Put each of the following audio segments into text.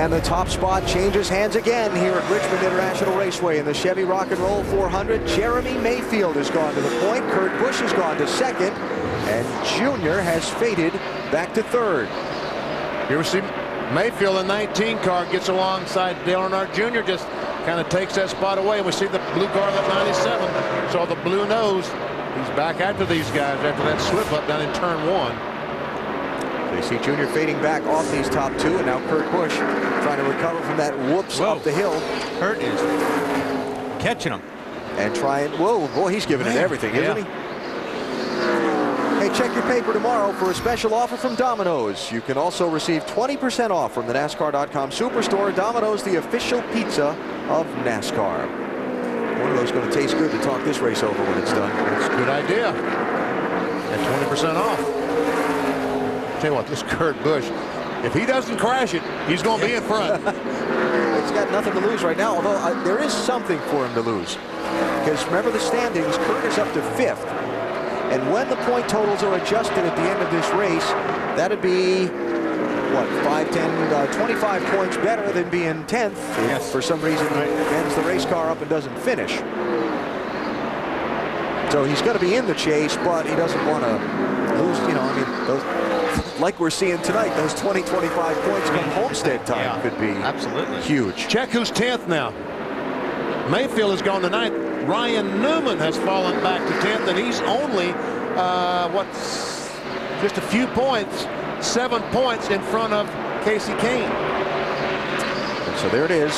And the top spot changes hands again here at Richmond International Raceway in the Chevy Rock and Roll 400. Jeremy Mayfield has gone to the point. Kurt Busch has gone to second. And Junior has faded back to third. Here we see Mayfield in 19 car gets alongside Dale Earnhardt Jr. Just kind of takes that spot away. And we see the blue car, that 97. So the blue nose. He's back after these guys after that slip up down in turn 1. They see Junior fading back off these top two, and now Kurt Busch trying to recover from that whoops up the hill. Kurt is catching him. And trying, whoa, boy, he's giving it everything, isn't he? Hey, check your paper tomorrow for a special offer from Domino's. You can also receive 20% off from the NASCAR.com Superstore. Domino's, the official pizza of NASCAR. One of those going to taste good to talk this race over when it's done. That's a good idea. At 20% off. Tell you what, this Kurt Busch, if he doesn't crash it, he's going to be in front. He's got nothing to lose right now, although there is something for him to lose. Because remember the standings, Kurt is up to 5th. And when the point totals are adjusted at the end of this race, that'd be, what, 5, 10, 25 points better than being 10th. If for some reason he ends the race car up and doesn't finish. So he's going to be in the chase, but he doesn't want to lose, you know, I mean, those, like we're seeing tonight, those 20, 25 points come Homestead time could be huge. Check who's 10th now. Mayfield has gone to 9th. Ryan Newman has fallen back to 10th, and he's only, just a few points, 7 points in front of Casey Kane. So there it is.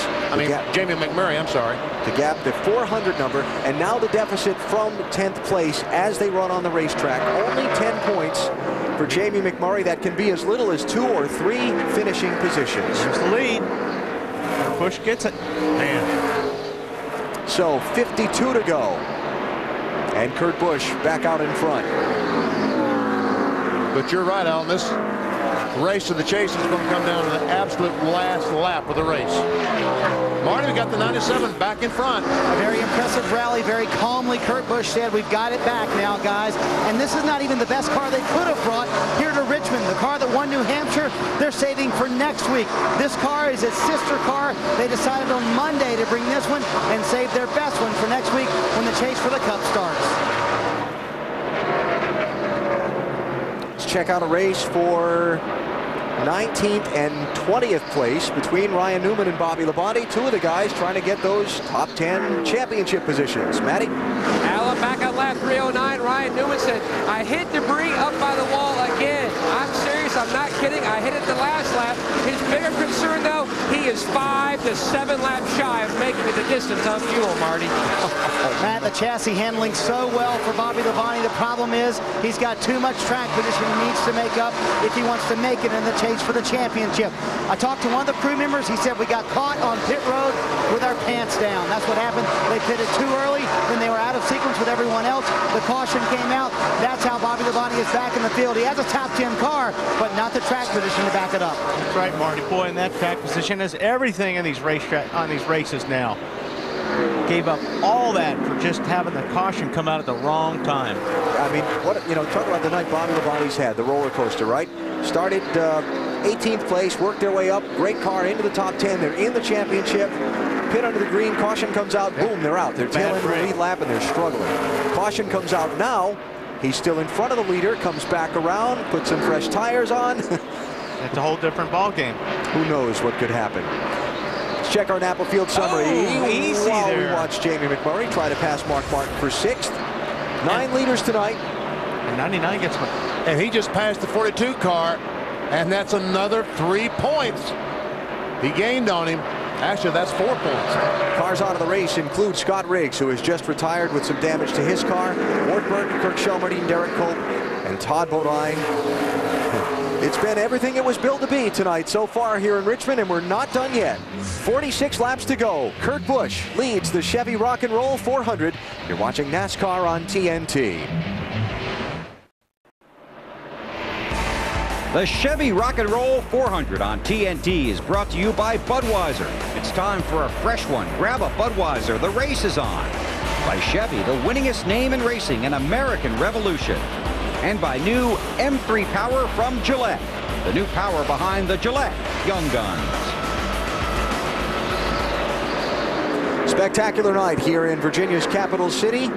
Jamie McMurray, I'm sorry. The gap, the 400 number, and now the deficit from 10th place as they run on the racetrack. Only 10 points for Jamie McMurray. That can be as little as 2 or 3 finishing positions. Here's the lead. Busch gets it. Man. So 52 to go. And Kurt Busch back out in front. But you're right, Alan. This race of the chase is going to come down to the absolute last lap of the race. Marty, we got the 97 back in front. A very impressive rally, very calmly. Kurt Busch said, we've got it back now, guys. And this is not even the best car they could have brought here to Richmond. The car that won New Hampshire, they're saving for next week. This car is its sister car. They decided on Monday to bring this one and save their best one for next week when the chase for the Cup starts. Let's check out a race for 19th and 20th place between Ryan Newman and Bobby Labonte. Two of the guys trying to get those top 10 championship positions. Matty? Alan, back on lap 309, Ryan Newman said, I hit debris up by the wall again. I'm serious, I'm not kidding. I hit it the last lap. His bigger concern, though, he is 5 to 7 laps shy of making it the distance on fuel, Marty. Matt, the chassis handling so well for Bobby Labonte. The problem is he's got too much track position he needs to make up if he wants to make it in the chase for the championship. I talked to one of the crew members. He said we got caught on pit road with our pants down. That's what happened. They pitted too early, then they were out of sequence with everyone else. The caution came out. That's how Bobby Labonte is back in the field. He has a top 10 car, but not the track position to back it up. That's right, Marty. Boy, in that track position is everything in these races now. Gave up all that for just having the caution come out at the wrong time. I mean, talk about the night Bobby Labonte's had, the roller coaster, right? Started 18th place, worked their way up, great car into the top 10. They're in the championship. Pit under the green, caution comes out, boom, they're out. They're tail into the lead lap and they're struggling. Caution comes out now. He's still in front of the leader, comes back around, puts some fresh tires on. It's a whole different ball game. Who knows what could happen. Let's check our Napa Field summary. Easy while there. we watch Jamie McMurray try to pass Mark Martin for 6th. 9 leaders tonight. And 99 gets one. And he just passed the 42 car, and that's another 3 points. He gained on him. Actually, that's 4 points. Cars out of the race include Scott Riggs, who has just retired with some damage to his car. Ward Burton, Kirk Shelmerdine, Derek Cope, and Todd Bodine. It's been everything it was built to be tonight so far here in Richmond, and we're not done yet. 46 laps to go. Kurt Busch leads the Chevy Rock and Roll 400. You're watching NASCAR on TNT. The Chevy Rock and Roll 400 on TNT is brought to you by Budweiser. It's time for a fresh one. Grab a Budweiser. The race is on. By Chevy, the winningest name in racing, an American revolution. And by new M3 Power from Gillette, the new power behind the Gillette Young Guns. Spectacular night here in Virginia's capital city.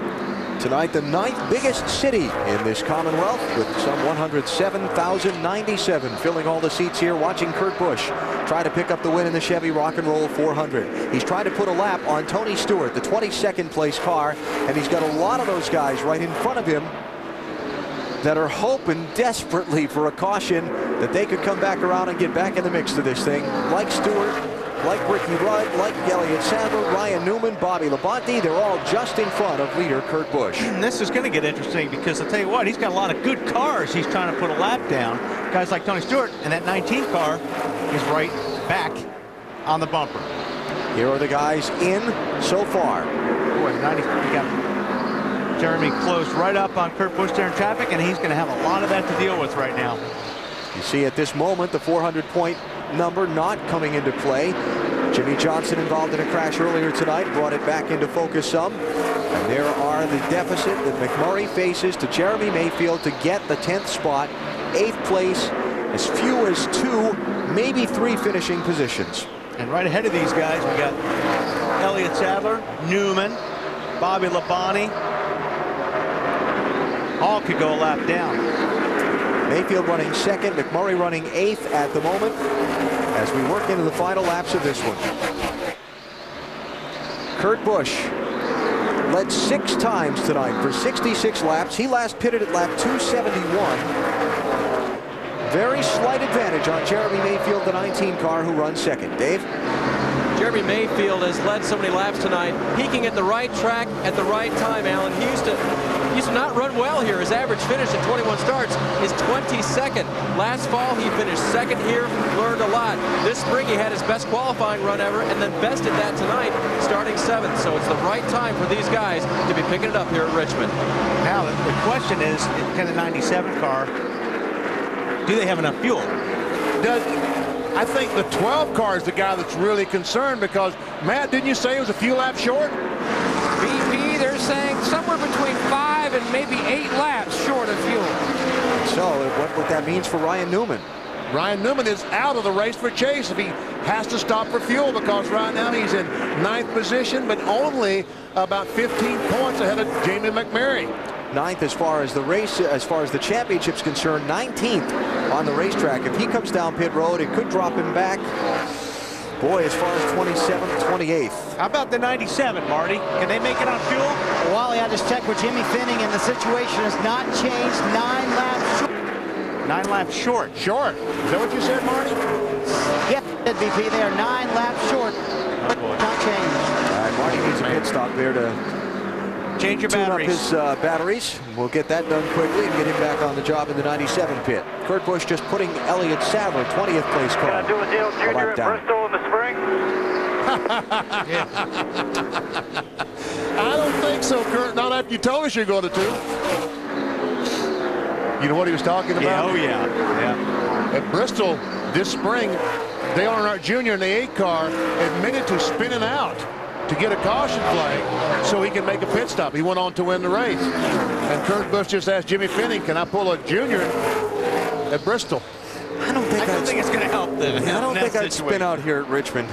Tonight, the 9th biggest city in this Commonwealth, with some 107,097 filling all the seats here, watching Kurt Busch try to pick up the win in the Chevy Rock and Roll 400. He's trying to put a lap on Tony Stewart, the 22nd place car, and he's got a lot of those guys right in front of him that are hoping desperately for a caution that they could come back around and get back in the mix to this thing. Like Stewart, like Ricky Rudd, like Elliott Sadler, Ryan Newman, Bobby Labonte, they're all just in front of leader Kurt Busch. And this is going to get interesting because I'll tell you what, he's got a lot of good cars he's trying to put a lap down. Guys like Tony Stewart, and that 19 car is right back on the bumper. Here are the guys in so far. Boy, 90, we got Jeremy closed right up on Kurt Busch there in traffic, and he's going to have a lot of that to deal with right now. You see at this moment the 400-point number not coming into play. Jimmy Johnson involved in a crash earlier tonight, brought it back into focus some. And there are the deficit that McMurray faces to Jeremy Mayfield to get the 10th spot, 8th place, as few as 2, maybe 3 finishing positions. And right ahead of these guys, we got Elliott Sadler, Newman, Bobby Labonte. All could go a lap down. Mayfield running 2nd, McMurray running 8th at the moment as we work into the final laps of this one. Kurt Busch led 6 times tonight for 66 laps. He last pitted at lap 271. Very slight advantage on Jeremy Mayfield, the 19 car who runs 2nd. Dave? Jeremy Mayfield has led so many laps tonight, peaking at the right track at the right time, Alan. He used to not run well here. His average finish at 21 starts is 22nd. Last fall, he finished 2nd here, learned a lot. This spring, he had his best qualifying run ever, and then bested that tonight, starting 7th. So it's the right time for these guys to be picking it up here at Richmond. Now, the question is, can the 97 car, do they have enough fuel? I think the 12 car is the guy that's really concerned because, Matt, didn't you say it was a few laps short? BP, they're saying somewhere between 5 and maybe 8 laps short of fuel. So what that means for Ryan Newman. Ryan Newman is out of the race for Chase if he has to stop for fuel, because right now he's in 9th position, but only about 15 points ahead of Jamie McMurray. 9th as far as the race, as far as the championship's concerned, 19th on the racetrack. If he comes down pit road, it could drop him back. Boy, as far as 27th, 28th. How about the 97, Marty? Can they make it on fuel? Wally, I just checked with Jimmy Finning, and the situation has not changed. 9 laps short. 9 laps short. Short. Is that what you said, Marty? Yeah, BP, they are 9 laps short. Oh, boy. Not changed. All right, Marty needs a pit stop there to Change your tune up batteries. his batteries. We'll get that done quickly and get him back on the job in the 97 pit. Kurt Busch just putting Elliott Sadler, 20th place car, do a deal, Junior, at down. Bristol in the spring? I don't think so, Kurt. Not after you told us you're going to. You know what he was talking about? Yeah, oh yeah. Yeah. At Bristol this spring, Dale Earnhardt Jr. in the 8 car admitted to spinning out to get a caution flag so he can make a pit stop. He went on to win the race. And Kurt Busch just asked Jimmy Finning, can I pull a junior at Bristol? I don't think it's going to help them. I don't think I'd spin out here at Richmond.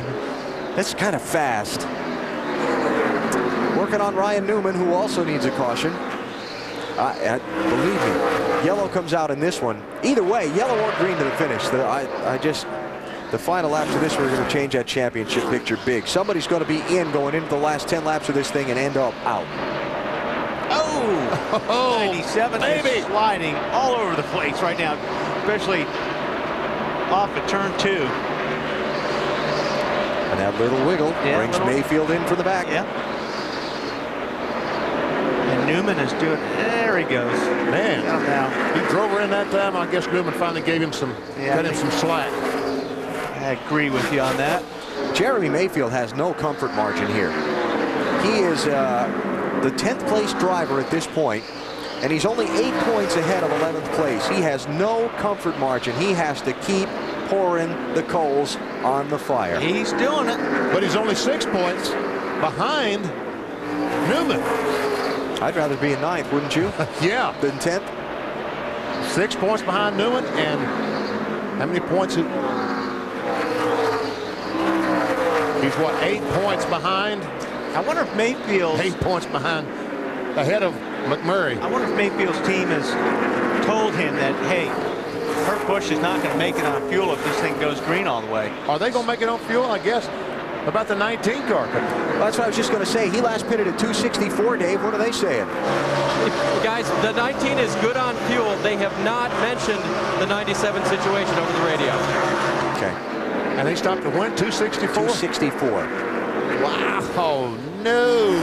That's kind of fast. Working on Ryan Newman, who also needs a caution. Believe me, yellow comes out in this one. Either way, yellow or green to the finish. The final laps of this one are going to change that championship picture big. Somebody's going to be going into the last 10 laps of this thing and end up out. Oh, 97 is sliding all over the place right now, especially off at turn 2. And that little wiggle brings Mayfield in from the back. Yeah. And Newman is doing, there he goes. Man, now. He drove her in that time. I guess Newman finally gave him some, cut him some slack. I agree with you on that. Jeremy Mayfield has no comfort margin here. He is the 10th place driver at this point, and he's only 8 points ahead of 11th place. He has no comfort margin. He has to keep pouring the coals on the fire. He's doing it. But he's only 6 points behind Newman. I'd rather be in 9th, wouldn't you? Yeah. Than 10th. 6 points behind Newman, and how many points? He's what, 8 points behind I wonder if Mayfield 8 points behind, ahead of McMurray. I wonder if Mayfield's team has told him that, hey, Kurt Busch is not going to make it on fuel if this thing goes green all the way. Are they going to make it on fuel? I guess. About the 19 car. Well, that's what I was just going to say. He last pitted at 264, Dave. What are they saying? Guys, the 19 is good on fuel. They have not mentioned the 97 situation over the radio. Okay. And they stopped to when? 264? 264. Wow. No.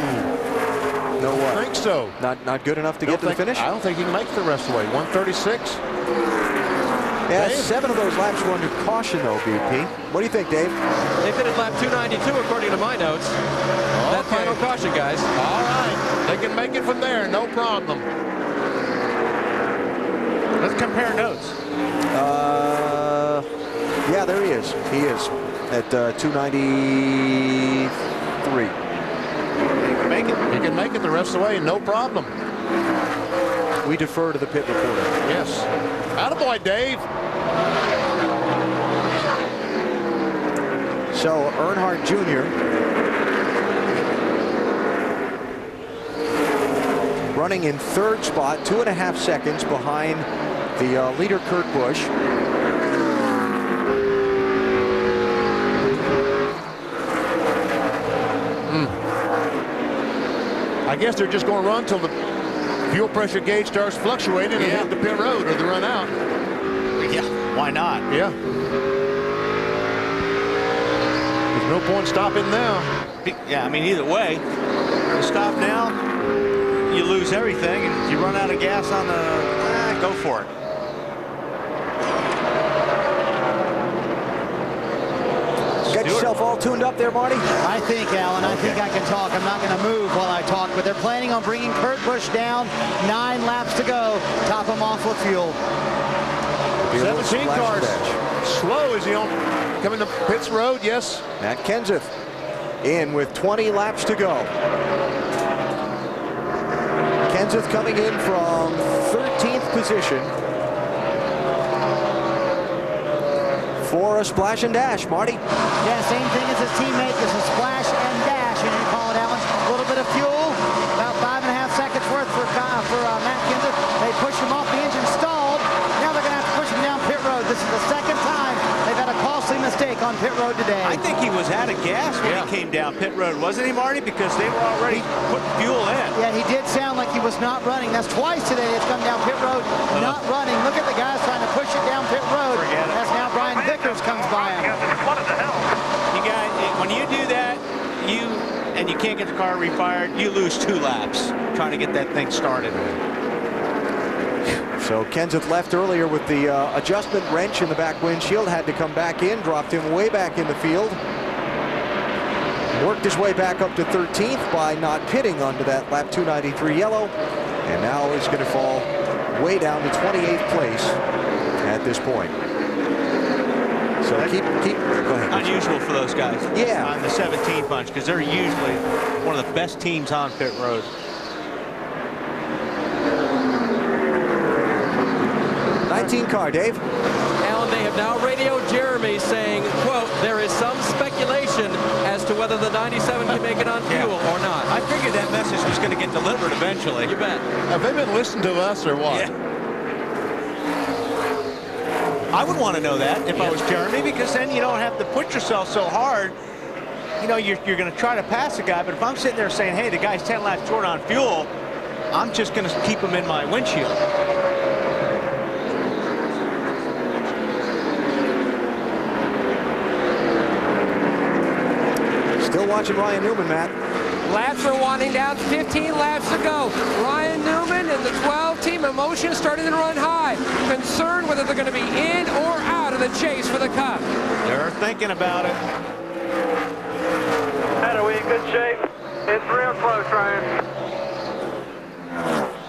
No what? I think so. Not good enough to get to the finish? I don't think he can make it the rest of the way. 136. Yeah, Dave? 7 of those laps were under caution, though, BP. What do you think, Dave? They finished lap 292, according to my notes. That final caution, guys. All right. They can make it from there. No problem. Let's compare notes. Yeah, there he is. He is at 293. He can make it. He can make it the rest of the way. No problem. We defer to the pit reporter. Yes. Attaboy, Dave. So Earnhardt Jr. running in 3rd spot, 2.5 seconds behind the leader Kurt Busch. I guess they're just going to run until the fuel pressure gauge starts fluctuating and hit the pit road or the run out. Yeah, why not? Yeah. There's no point stopping now. Yeah, I mean, either way, you stop now, you lose everything, and you run out of gas on the, go for it. Get yourself all tuned up there, Marty? I think, Alan, I think I can talk. I'm not going to move while I talk, but they're planning on bringing Kurt Busch down. 9 laps to go. Top him off with fuel. 17 cars. Slow. Is he on coming to pits road? Yes. Matt Kenseth in with 20 laps to go. Kenseth coming in from 13th position for a splash and dash. Marty? Yeah, same thing as his teammate. This is splash and dash, and you call it, Alan. A little bit of fuel, about 5.5 seconds worth for Matt Kenseth. They push him off, the engine stalled. Now they're going to have to push him down pit road. This is the 2nd time they've had a costly mistake on pit road today. I think he was out of gas when he came down pit road, wasn't he, Marty? Because they were already putting fuel in. Yeah, he did sound like he was not running. That's twice today it's come down pit road, not running. Look at the guys trying to push it down pit road. As now Brian Vickers comes by him. You guys, when you do that, and you can't get the car refired, you lose 2 laps trying to get that thing started. So Kenseth left earlier with the adjustment wrench in the back windshield, had to come back in, dropped him way back in the field. Worked his way back up to 13th by not pitting onto that lap 293 yellow, and now is going to fall way down to 28th place at this point. So go ahead. Unusual for those guys. Yeah. On the 17 bunch, because they're usually one of the best teams on pit road. 19 car, Dave. Alan, they have now radioed Jeremy saying, quote, there is some speculation as to whether the 97 can make it on fuel or not. I figured that message was going to get delivered eventually. You bet. Have they been listening to us or what? Yeah. I would want to know that if I was Jeremy, because then you don't have to put yourself so hard. You know, you're going to try to pass a guy, but if I'm sitting there saying, hey, the guy's 10 laps short on fuel, I'm just going to keep him in my windshield. Still watching Ryan Newman, Matt. Laps are winding down, 15 laps to go. Ryan Newman and the 12 team emotion starting to run high. Concerned whether they're going to be in or out of the chase for the Cup. They're thinking about it. Matt, are we in good shape? It's real close, Ryan.